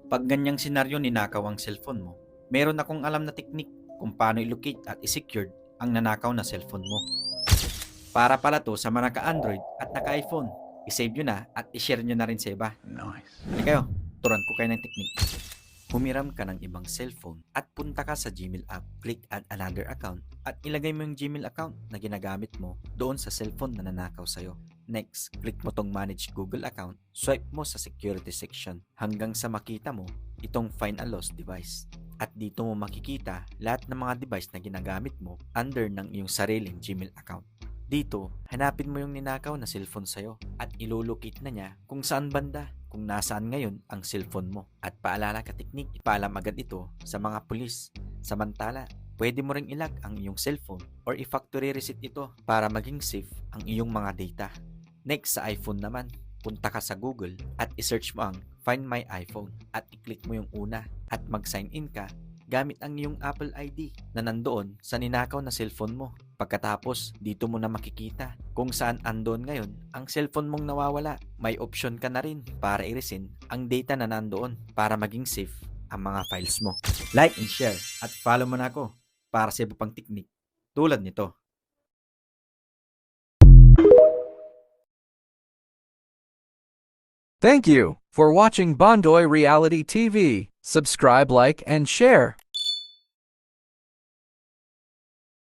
Pag ganyang senaryo ninakaw ang cellphone mo, meron akong alam na teknik kung paano i-locate at i-secured ang nanakaw na cellphone mo. Para pala to sa mga naka-Android at naka-iPhone. I-save nyo na at i-share nyo na rin sa iba. Nice. Hindi kayo, turan ko kayo ng teknik. Humiram ka ng ibang cellphone at punta ka sa Gmail app. Click add another account at ilagay mo yung Gmail account na ginagamit mo doon sa cellphone na nanakaw sa'yo. Next, click mo tong manage Google account, swipe mo sa security section hanggang sa makita mo itong find a lost device. At dito mo makikita lahat ng mga device na ginagamit mo under ng iyong sariling Gmail account. Dito, hanapin mo yung ninakaw na cellphone sa'yo at ilolocate na niya kung saan banda, kung nasaan ngayon ang cellphone mo. At paalala ka teknik, ipaalam agad ito sa mga pulis. Samantala, pwede mo ring ilag ang iyong cellphone or i-factory reset ito para maging safe ang iyong mga data. Next, sa iPhone naman, punta ka sa Google at i-search mo ang Find My iPhone at i-click mo yung una at mag-sign in ka gamit ang iyong Apple ID na nandoon sa ninakaw na cellphone mo. Pagkatapos, dito mo na makikita kung saan andoon ngayon ang cellphone mong nawawala. May option ka na rin para i-resend ang data na nandoon para maging safe ang mga files mo. Like and share at follow mo na ako para sa iba pang teknik tulad nito. Thank you for watching Bondoy Reality TV. Subscribe, like, and share.